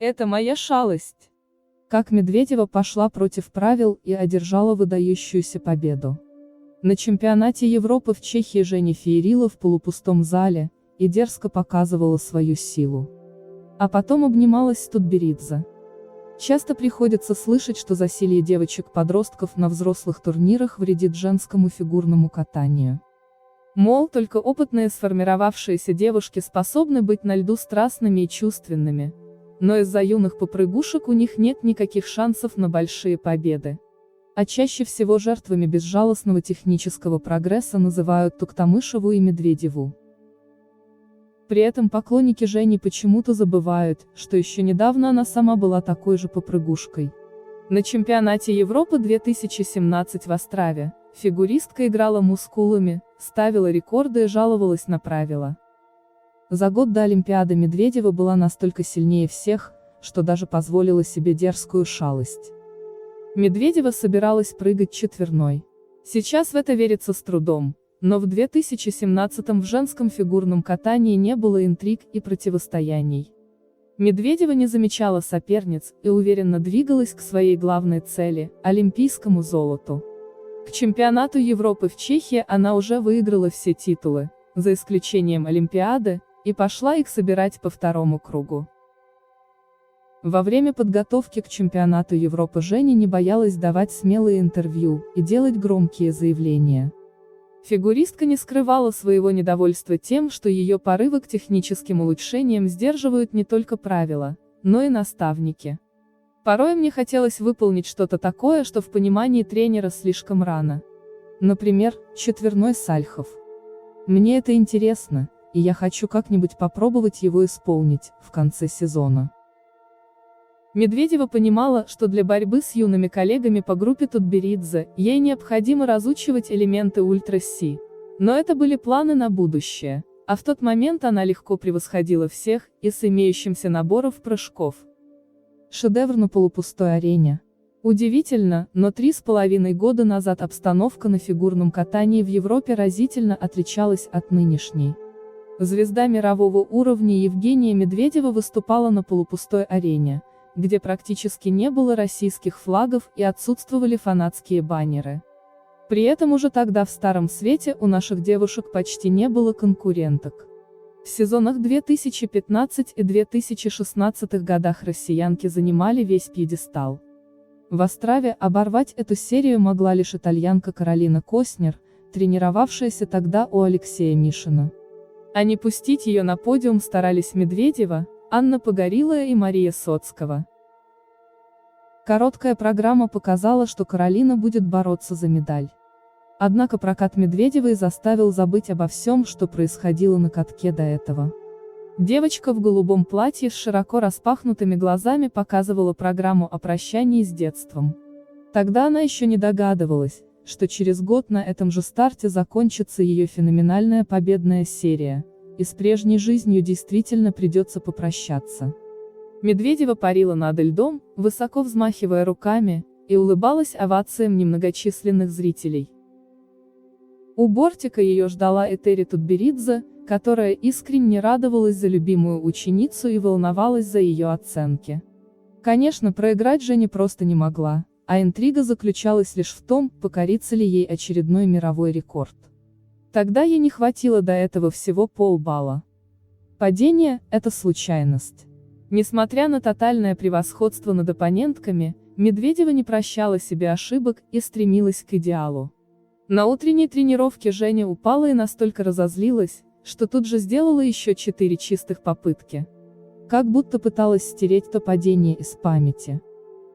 Это моя шалость. Как Медведева пошла против правил и одержала выдающуюся победу. На чемпионате Европы в Чехии Женя феерила в полупустом зале и дерзко показывала свою силу. А потом обнималась с Тутберидзе. Часто приходится слышать, что засилье девочек-подростков на взрослых турнирах вредит женскому фигурному катанию. Мол, только опытные сформировавшиеся девушки способны быть на льду страстными и чувственными, но из-за юных попрыгушек у них нет никаких шансов на большие победы. А чаще всего жертвами безжалостного технического прогресса называют Туктамышеву и Медведеву. При этом поклонники Жени почему-то забывают, что еще недавно она сама была такой же попрыгушкой. На чемпионате Европы 2017 в Острове фигуристка играла мускулами, ставила рекорды и жаловалась на правила. За год до Олимпиады Медведева была настолько сильнее всех, что даже позволила себе дерзкую шалость. Медведева собиралась прыгать четверной. Сейчас в это верится с трудом, но в 2017-м в женском фигурном катании не было интриг и противостояний. Медведева не замечала соперниц и уверенно двигалась к своей главной цели – олимпийскому золоту. К чемпионату Европы в Чехии она уже выиграла все титулы, за исключением Олимпиады, и пошла их собирать по второму кругу. Во время подготовки к чемпионату Европы Женя не боялась давать смелые интервью и делать громкие заявления. Фигуристка не скрывала своего недовольства тем, что ее порывы к техническим улучшениям сдерживают не только правила, но и наставники. Порой мне хотелось выполнить что-то такое, что в понимании тренера слишком рано. Например, четверной сальхов. Мне это интересно, и я хочу как-нибудь попробовать его исполнить в конце сезона. Медведева понимала, что для борьбы с юными коллегами по группе Тутберидзе ей необходимо разучивать элементы ультра-си. Но это были планы на будущее, а в тот момент она легко превосходила всех и с имеющимся набором прыжков. Шедевр на полупустой арене. Удивительно, но 3,5 года назад обстановка на фигурном катании в Европе разительно отличалась от нынешней. Звезда мирового уровня Евгения Медведева выступала на полупустой арене, где практически не было российских флагов и отсутствовали фанатские баннеры. При этом уже тогда в Старом Свете у наших девушек почти не было конкуренток. В сезонах 2015 и 2016 годах россиянки занимали весь пьедестал. В Острове оборвать эту серию могла лишь итальянка Каролина Коснер, тренировавшаяся тогда у Алексея Мишина. А не пустить ее на подиум старались Медведева, Анна Погорелая и Мария Соцкова. Короткая программа показала, что Каролина будет бороться за медаль. Однако прокат Медведевой заставил забыть обо всем, что происходило на катке до этого. Девочка в голубом платье с широко распахнутыми глазами показывала программу о прощании с детством. Тогда она еще не догадывалась, что через год на этом же старте закончится ее феноменальная победная серия, и с прежней жизнью действительно придется попрощаться. Медведева парила над льдом, высоко взмахивая руками, и улыбалась овациям немногочисленных зрителей. У бортика ее ждала Этери Тутберидзе, которая искренне радовалась за любимую ученицу и волновалась за ее оценки. Конечно, проиграть Женя просто не могла, а интрига заключалась лишь в том, покорится ли ей очередной мировой рекорд. Тогда ей не хватило до этого всего полбалла. Падение – это случайность. Несмотря на тотальное превосходство над оппонентками, Медведева не прощала себе ошибок и стремилась к идеалу. На утренней тренировке Женя упала и настолько разозлилась, что тут же сделала еще 4 чистых попытки. Как будто пыталась стереть то падение из памяти.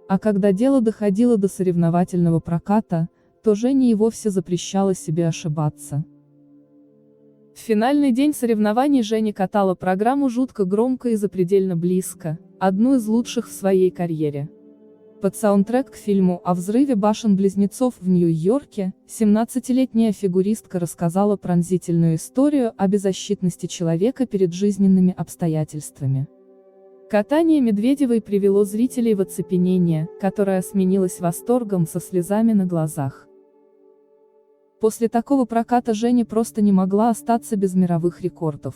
А когда дело доходило до соревновательного проката, то Женя и вовсе запрещала себе ошибаться. В финальный день соревнований Женя катала программу жутко громко и запредельно близко, одну из лучших в своей карьере. Под саундтрек к фильму о взрыве башен-близнецов в Нью-Йорке, 17-летняя фигуристка рассказала пронзительную историю о беззащитности человека перед жизненными обстоятельствами. Катание Медведевой привело зрителей в оцепенение, которое сменилось восторгом со слезами на глазах. После такого проката Женя просто не могла остаться без мировых рекордов.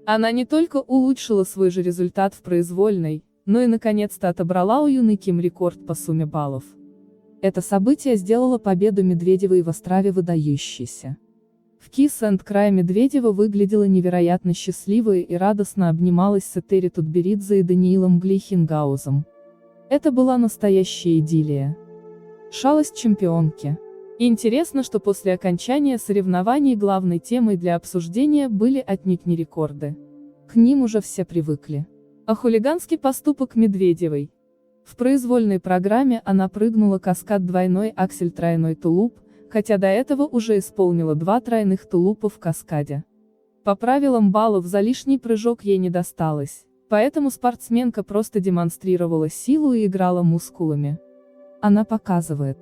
Она не только улучшила свой же результат в произвольной, но и наконец-то отобрала у Юны Ким рекорд по сумме баллов. Это событие сделало победу Медведевой в Острове выдающейся. В Kiss and Cry Медведева выглядела невероятно счастливой и радостно обнималась с Этери Тутберидзе и Даниилом Глейхенгаузом. Это была настоящая идиллия. Шалость чемпионки. И интересно, что после окончания соревнований главной темой для обсуждения были отнюдь не рекорды. К ним уже все привыкли. А хулиганский поступок Медведевой. В произвольной программе она прыгнула каскад двойной аксель тройной тулуп, хотя до этого уже исполнила 2 тройных тулупа в каскаде. По правилам баллов за лишний прыжок ей не досталось, поэтому спортсменка просто демонстрировала силу и играла мускулами. Она показывает: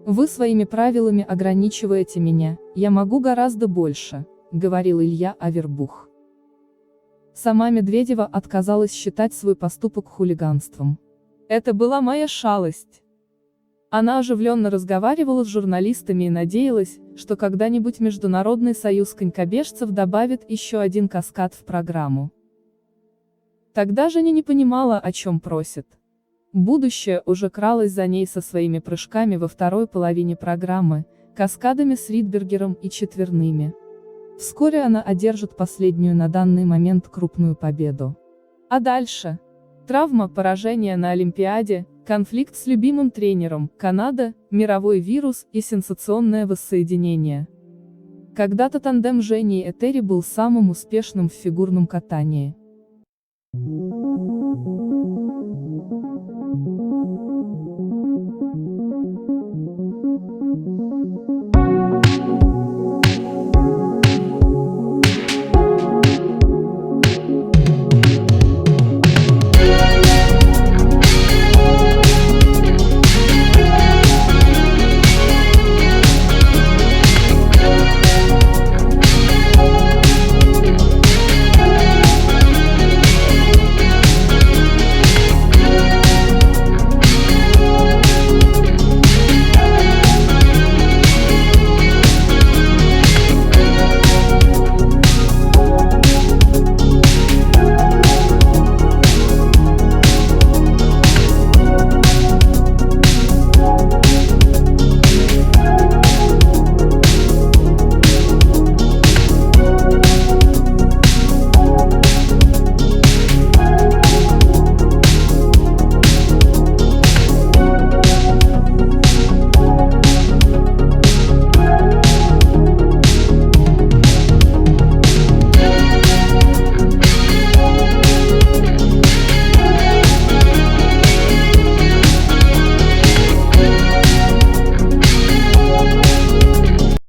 «Вы своими правилами ограничиваете меня, я могу гораздо больше», — говорил Илья Авербух. Сама Медведева отказалась считать свой поступок хулиганством. «Это была моя шалость». Она оживленно разговаривала с журналистами и надеялась, что когда-нибудь Международный союз конькобежцев добавит еще один каскад в программу. Тогда Женя не понимала, о чем просит. Будущее уже кралось за ней со своими прыжками во второй половине программы, каскадами с Ридбергером и четверными. Вскоре она одержит последнюю на данный момент крупную победу. А дальше? Травма, поражение на Олимпиаде, конфликт с любимым тренером, Канада, мировой вирус и сенсационное воссоединение. Когда-то тандем Жени и Этери был самым успешным в фигурном катании.